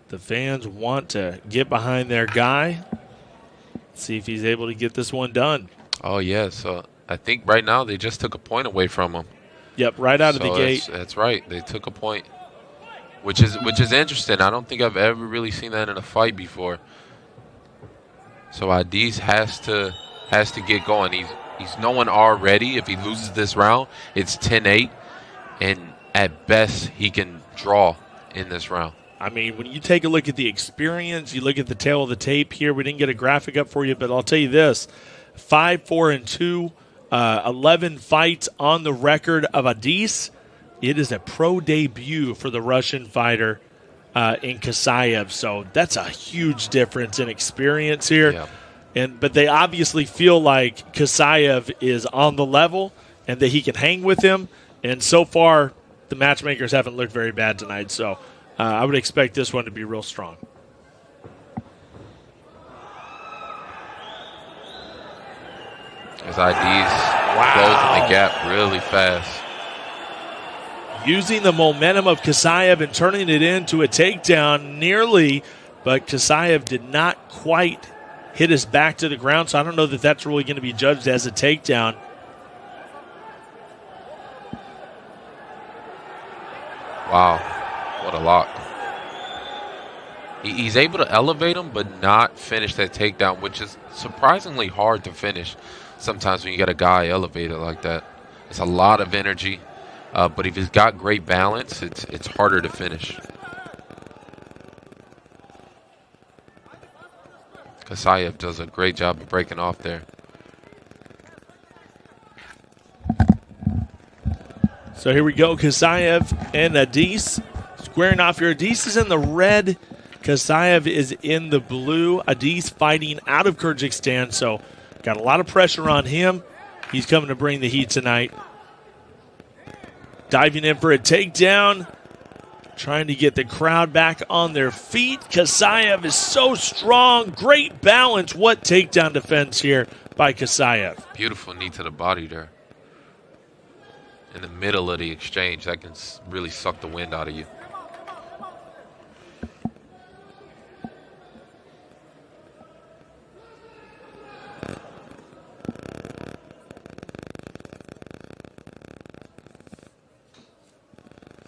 The fans want to get behind their guy, see if he's able to get this one done. Oh, yeah. So I think right now they just took a point away from him. Yep, right out of the gate. That's right. They took a point, which is interesting. I don't think I've ever really seen that in a fight before. So Adis has to get going. He's knowing already if he loses this round, it's 10-8, and at best he can draw in this round. I mean, when you take a look at the experience, you look at the tail of the tape here. We didn't get a graphic up for you, but I'll tell you this: 5-4-2, 11 fights on the record of Adis. It is a pro debut for the Russian fighter in Khasaev, so that's a huge difference in experience here. Yeah. But they obviously feel like Khasaev is on the level and that he can hang with him. And so far, the matchmakers haven't looked very bad tonight, so I would expect this one to be real strong. His IDs closing the gap really fast. Using the momentum of Khasaev and turning it into a takedown nearly, but Khasaev did not quite hit his back to the ground, so I don't know that that's really going to be judged as a takedown. Wow, what a lock. He's able to elevate him but not finish that takedown, which is surprisingly hard to finish sometimes when you got a guy elevated like that. It's a lot of energy, but if he's got great balance, it's harder to finish. Khasaev does a great job of breaking off there. So here we go, Khasaev and Adis squaring off here. Adis is in the red, Khasaev is in the blue. Adis fighting out of Kyrgyzstan, so got a lot of pressure on him. He's coming to bring the heat tonight. Diving in for a takedown, trying to get the crowd back on their feet. Khasaev is so strong, great balance. What takedown defense here by Khasaev. Beautiful knee to the body there. In the middle of the exchange, that can really suck the wind out of you.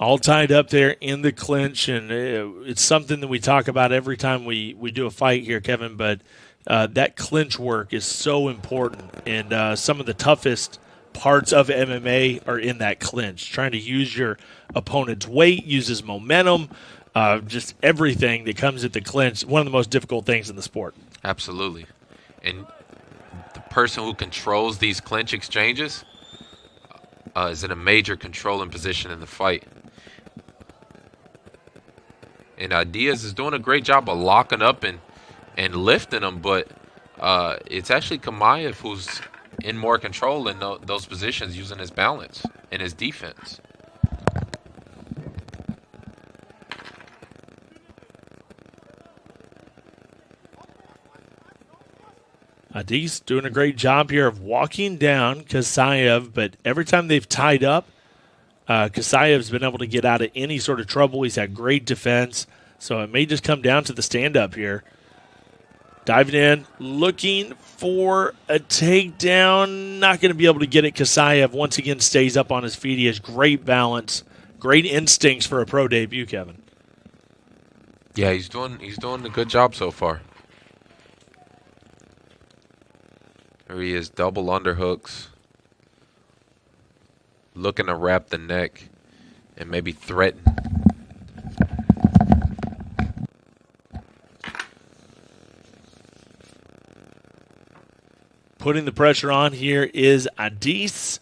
All tied up there in the clinch, and it's something that we talk about every time we do a fight here, Kevin, but that clinch work is so important, and some of the toughest parts of MMA are in that clinch, trying to use your opponent's weight, use his momentum, just everything that comes at the clinch. One of the most difficult things in the sport. Absolutely. And the person who controls these clinch exchanges is in a major controlling position in the fight. And Diaz is doing a great job of locking up and lifting him, but it's actually Chimaev who's in more control in those positions using his balance and his defense. Adis doing a great job here of walking down Khasaev, but every time they've tied up, Khasaev's been able to get out of any sort of trouble. He's had great defense, so it may just come down to the stand-up here. Diving in, looking for a takedown. Not going to be able to get it. Khasaev once again stays up on his feet. He has great balance, great instincts for a pro debut, Kevin. Yeah, he's doing a good job so far. There he is, double underhooks. Looking to wrap the neck and maybe threaten. Putting the pressure on here is Adis.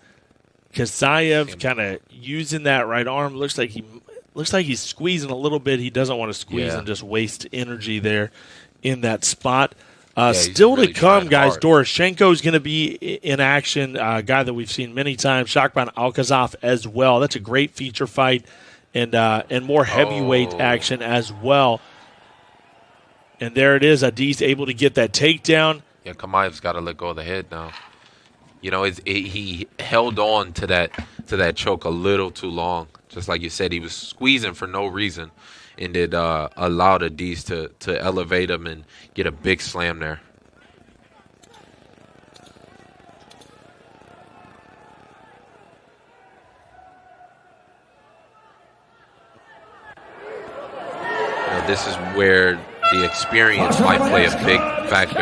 Khasaev kind of using that right arm. Looks like he's squeezing a little bit. He doesn't want to squeeze and just waste energy there in that spot. Still really to come, guys. Hard. Doroshenko is going to be in action, a guy that we've seen many times. Shakban Alkazov as well. That's a great feature fight, and more heavyweight action as well. And there it is. Adis able to get that takedown. Yeah, Chimaev's got to let go of the head now. You know, he held on to that choke a little too long. Just like you said, he was squeezing for no reason, and it allowed Adis to elevate him and get a big slam there. This is where the experience might play a big factor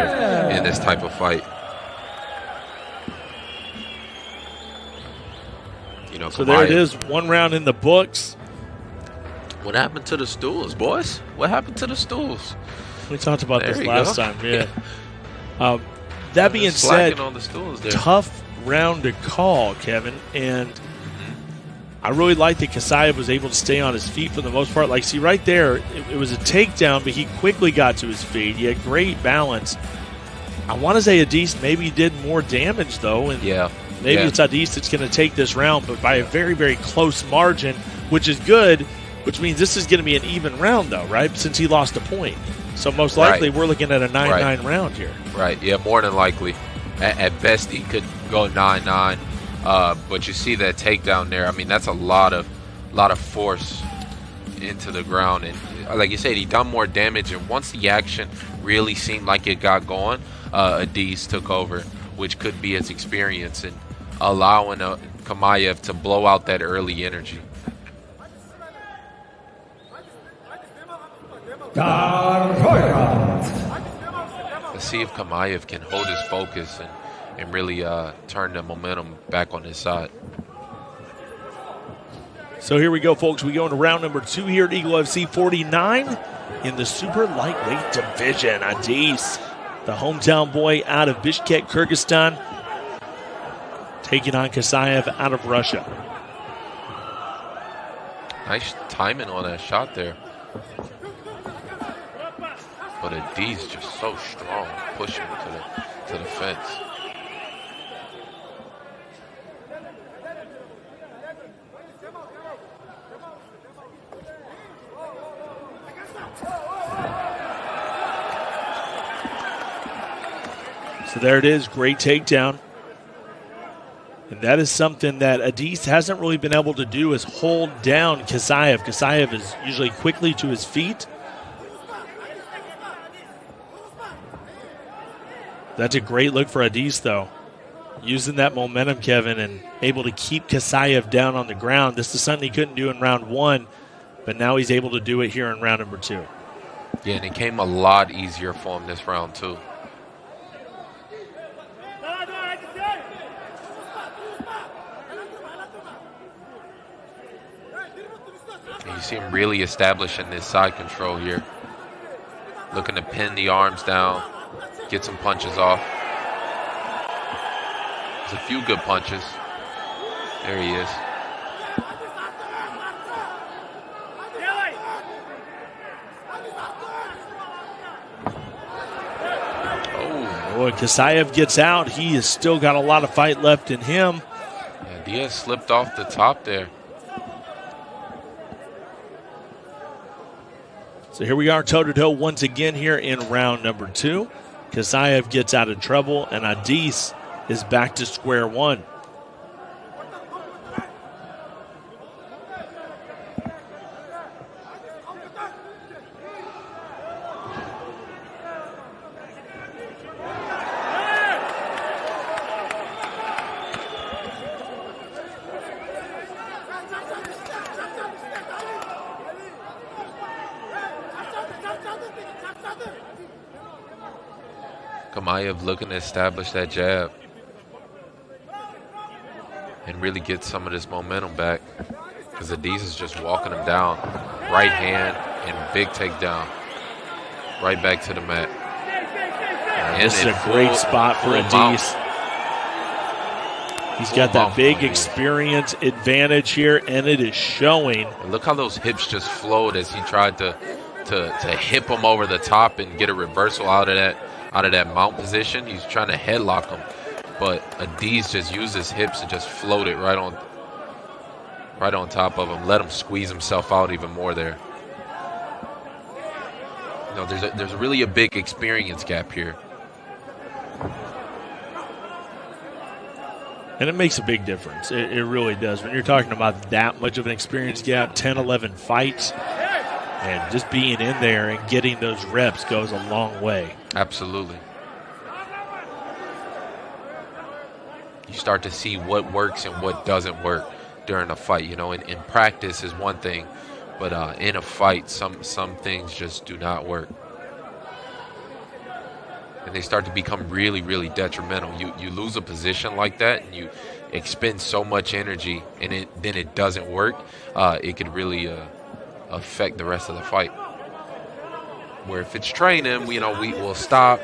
in this type of fight. You know, so there it is, 1 round in the books. What happened to the stools, boys? What happened to the stools? We talked about this last time, yeah. That being said, on the stools there. Tough round to call, Kevin, and I really like that Khasaev was able to stay on his feet for the most part. Like, see, right there, it was a takedown, but he quickly got to his feet. He had great balance. I want to say Adis maybe did more damage, though, and maybe it's Adis that's going to take this round, but by a very, very close margin, which is good, which means this is going to be an even round, though, right, since he lost a point. So most likely we're looking at a 9-9 round here. Right, yeah, more than likely. At best, he could go 9-9. But you see that takedown there. I mean, that's a lot of force into the ground, and like you said, he done more damage. And once the action really seemed like it got going, Adis took over, which could be his experience and allowing Chimaev to blow out that early energy. Let's see if Chimaev can hold his focus and really turn the momentum back on his side. So here we go, folks. We go into round number 2 here at Eagle FC 49 in the super lightweight division. Adis, the hometown boy out of Bishkek, Kyrgyzstan, taking on Khasaev out of Russia. Nice timing on that shot there. But Adis just so strong, pushing to the fence. So there it is, great takedown. And that is something that Adis hasn't really been able to do, is hold down Khasaev. Khasaev is usually quickly to his feet. That's a great look for Adis, though. Using that momentum, Kevin, and able to keep Khasaev down on the ground. This is something he couldn't do in round 1, but now he's able to do it here in round number 2. Yeah, and it came a lot easier for him this round, too. You see him really establishing this side control here. Looking to pin the arms down, get some punches off. There's a few good punches. There he is. Oh, boy, Khasaev gets out. He has still got a lot of fight left in him. Yeah, Diaz slipped off the top there. So here we are toe-to-toe once again here in round number 2. Khasaev gets out of trouble, and Adis is back to square one. Chimaev looking to establish that jab and really get some of this momentum back, because Adis is just walking him down. Right hand and big takedown. Right back to the mat. And this is a great spot for Adis. He's got that big experience advantage here, and it is showing. And look how those hips just flowed as he tried to hip him over the top and get a reversal out of that mount position. He's trying to headlock him, but Adis just used his hips and just floated right on top of him. Let him squeeze himself out even more there. You know, there's really a big experience gap here. And it makes a big difference. It really does. When you're talking about that much of an experience gap, 10, 11 fights, And just being in there and getting those reps goes a long way. Absolutely. You start to see what works and what doesn't work during a fight. You know, in practice is one thing, but in a fight, some things just do not work. And they start to become really, really detrimental. You lose a position like that, and you expend so much energy, and then it doesn't work. It could really affect the rest of the fight. Where if it's training, we will stop.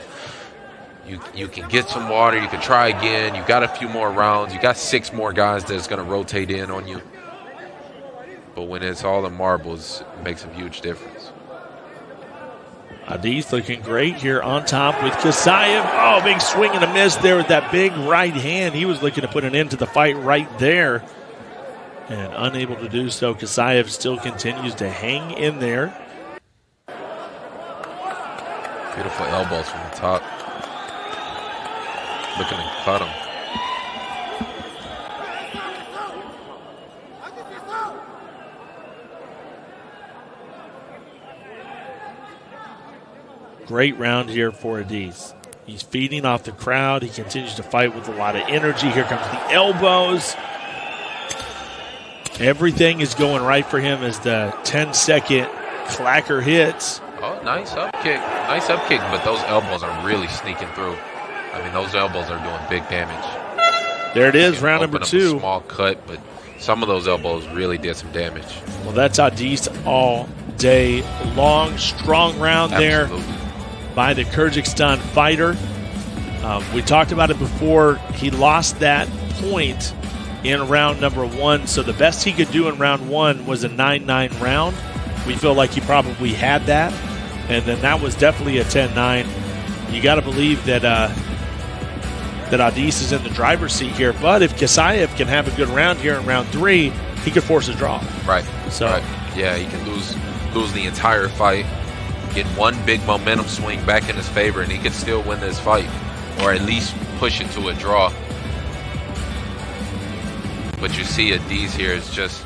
You can get some water. You can try again. You got a few more rounds. You got 6 more guys that's going to rotate in on you. But when it's all in marbles, it makes a huge difference. Adis looking great here on top with Khasaev. Oh, big swing and a miss there with that big right hand. He was looking to put an end to the fight right there. And unable to do so, Khasaev still continues to hang in there. Beautiful elbows from the top. Looking to cut him. Great round here for Adis. He's feeding off the crowd. He continues to fight with a lot of energy. Here comes the elbows. Everything is going right for him as the 10-second clacker hits. Oh, nice up kick. Nice up kick, but those elbows are really sneaking through. I mean, those elbows are doing big damage. There it is, round number 2. A small cut, but some of those elbows really did some damage. Well, that's Adis all day long. Strong round there by the Kyrgyzstan fighter. We talked about it before. He lost that point in round number 1, so the best he could do in round 1 was a 9-9 round. We feel like he probably had that, and then that was definitely a 10-9. You got to believe that Adis is in the driver's seat here, but if Khasaev can have a good round here in round 3, he could force a draw. Right. So, right. Yeah, he can lose the entire fight, get one big momentum swing back in his favor, and he could still win this fight, or at least push it to a draw. But you see Adis here is just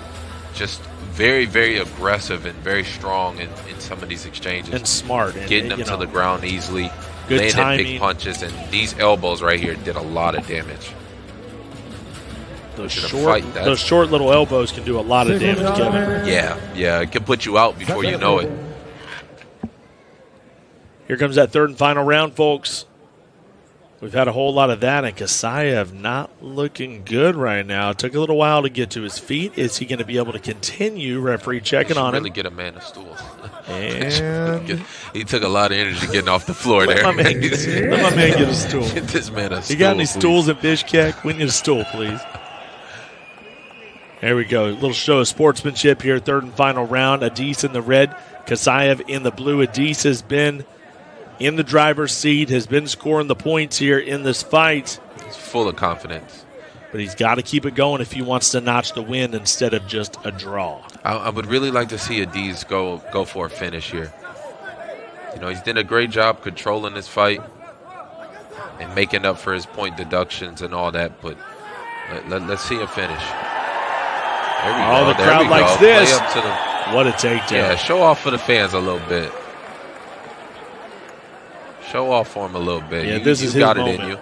very, very aggressive and very strong in some of these exchanges. And smart. Getting them to the ground easily. Good landing timing. Big punches, and these elbows right here did a lot of damage. Those short little elbows can do a lot of damage, Kevin. Yeah, it can put you out before you know it. Here comes that third and final round, folks. We've had a whole lot of that, and Khasaev not looking good right now. It took a little while to get to his feet. Is he going to be able to continue? Referee checking on him. Really get a man a stool. And he took a lot of energy getting off the floor there. Let my man get a stool. Get this man a stool. You got any stools in Bishkek? We need a stool, please. There we go. A little show of sportsmanship here. Third and final round. Adis in the red, Khasaev in the blue. Adis has been in the driver's seat, has been scoring the points here in this fight. He's full of confidence. But he's got to keep it going if he wants to notch the win instead of just a draw. I would really like to see Adis go for a finish here. You know, he's done a great job controlling this fight and making up for his point deductions and all that, but let's see a finish. There we go. The crowd likes this. Play up to the, what a takedown. Yeah, show off for the fans a little bit. Show off for him a little bit. Yeah, this is his got moment. It in you.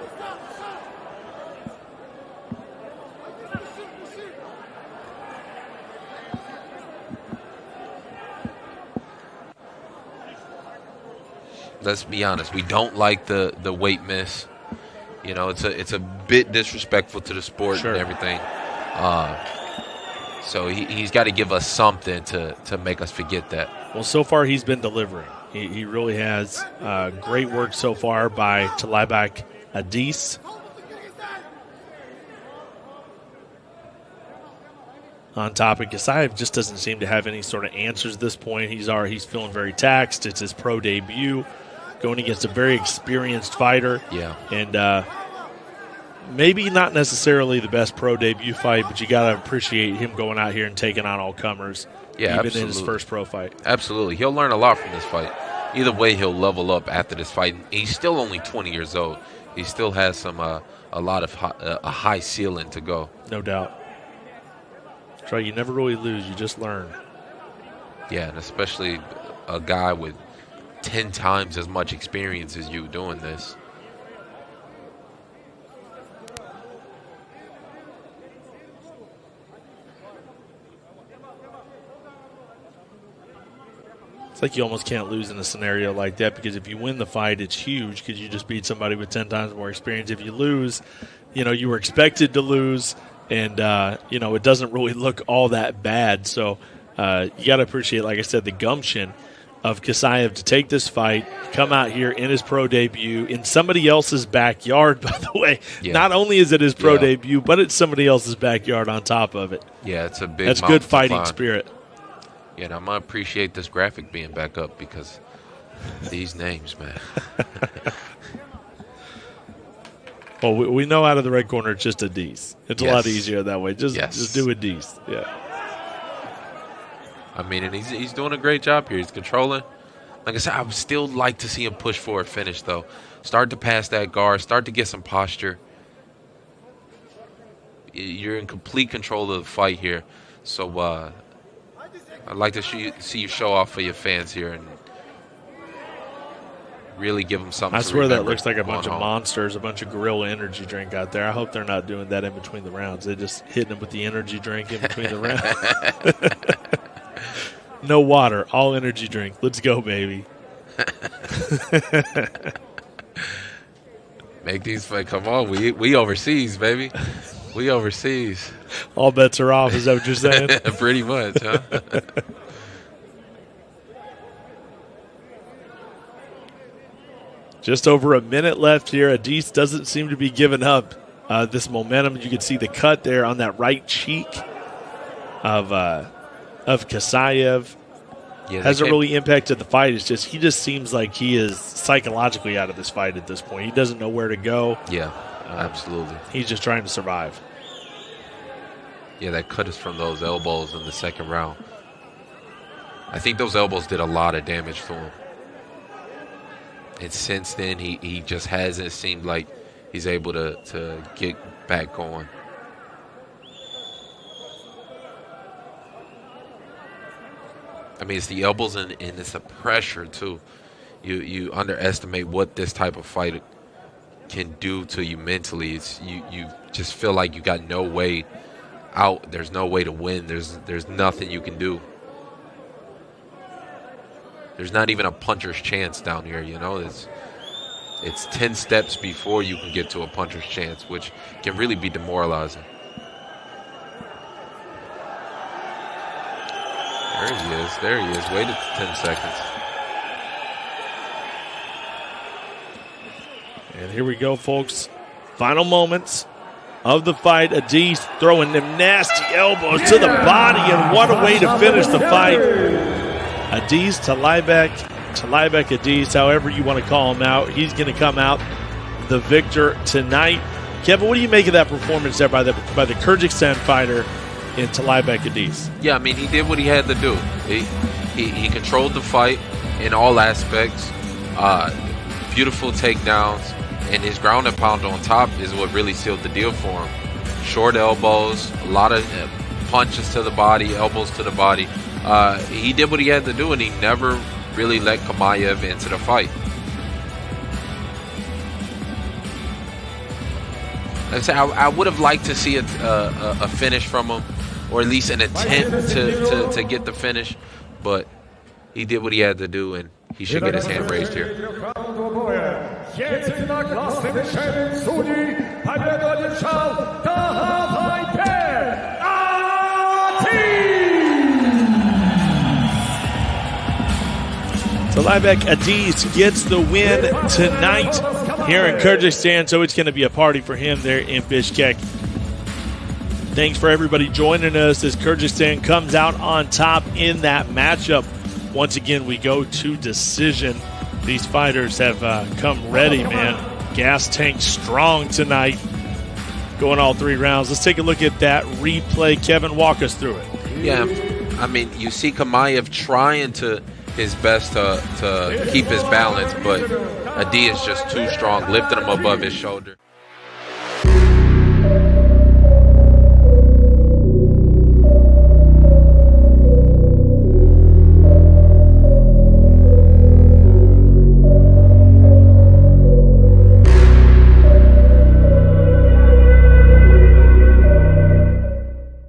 Let's be honest. We don't like the weight miss. You know, it's a bit disrespectful to the sport and everything. So he's got to give us something to make us forget that. Well, so far he's been delivering. He really has. Great work so far by Taalaybek Adis. On topic, Khasaev just doesn't seem to have any sort of answers at this point. He's feeling very taxed. It's his pro debut, going against a very experienced fighter. Yeah. And maybe not necessarily the best pro debut fight, but you got to appreciate him going out here and taking on all comers. Yeah, even absolutely. in his first pro fight. Absolutely. He'll learn a lot from this fight. Either way, he'll level up after this fight. He's still only 20 years old. He still has some a high ceiling to go. No doubt. That's right. You never really lose. You just learn. Yeah, and especially a guy with 10 times as much experience as you doing this. It's like you almost can't lose in a scenario like that, because if you win the fight, it's huge because you just beat somebody with 10 times more experience. If you lose, you were expected to lose, and, it doesn't really look all that bad. So you got to appreciate, like I said, the gumption of Khasaev to take this fight, come out here in his pro debut in somebody else's backyard, by the way. Yeah. Not only is it his pro debut, but it's somebody else's backyard on top of it. Yeah, it's a big That's good fighting spirit. Yeah, and I'm going to appreciate this graphic being back up because these names, man. Well, we know out of the red corner it's just Adis. It's a lot easier that way. Just do Adis. Yeah. I mean, and he's doing a great job here. He's controlling. Like I said, I would still like to see him push for a finish, though. Start to pass that guard. Start to get some posture. You're in complete control of the fight here. So I'd like to see you show off for your fans here and really give them something I to swear that remember looks like a bunch of home. monsters, a bunch of gorilla energy drink out there. I hope they're not doing that in between the rounds. They're just hitting them with the energy drink in between the rounds. No water, all energy drink. Let's go, baby. Make these fight. Come on, we overseas, baby. We overseas. All bets are off. Is that what you're saying? Pretty much, huh? Just over a minute left here. Adis doesn't seem to be giving up this momentum. You can see the cut there on that right cheek of Khasaev. Yeah, hasn't really impacted the fight. It's just he just seems like he is psychologically out of this fight at this point. He doesn't know where to go. Yeah, absolutely. He's just trying to survive. Yeah, that cut is from those elbows in the second round. I think those elbows did a lot of damage to him. And since then, he just hasn't seemed like he's able to get back going. I mean, it's the elbows and it's the pressure, too. You underestimate what this type of fight can do to you mentally. You just feel like you got no way out. There's no way to win. There's nothing you can do. There's not even a puncher's chance down here, It's 10 steps before you can get to a puncher's chance, which can really be demoralizing. There he is. Waited 10 seconds. And here we go, folks. Final moments of the fight. Adis throwing them nasty elbows to the body, and what a way to finish the fight. Adis, Taalaybek, Adis, however you want to call him out. He's going to come out the victor tonight. Kevin, what do you make of that performance there by the Kyrgyzstan fighter in Taalaybek Adis? Yeah, I mean, he did what he had to do. He controlled the fight in all aspects. Beautiful takedowns, and his ground and pound on top is what really sealed the deal for him. Short elbows, a lot of punches to the body, elbows to the body. He did what he had to do, and he never really let Chimaev into the fight. Like I said, I would have liked to see a finish from him, or at least an attempt to get the finish, but he did what he had to do, and he should get his hand raised here. Taalaybek Adis gets the win tonight here in Kyrgyzstan, so it's going to be a party for him there in Bishkek. Thanks for everybody joining us as Kyrgyzstan comes out on top in that matchup. Once again, we go to decision. These fighters have come ready, man. Gas tank strong tonight. Going all 3 rounds. Let's take a look at that replay. Kevin, walk us through it. Yeah, I mean, you see Chimaev trying his best to keep his balance, but Adis is just too strong, lifting him above his shoulder.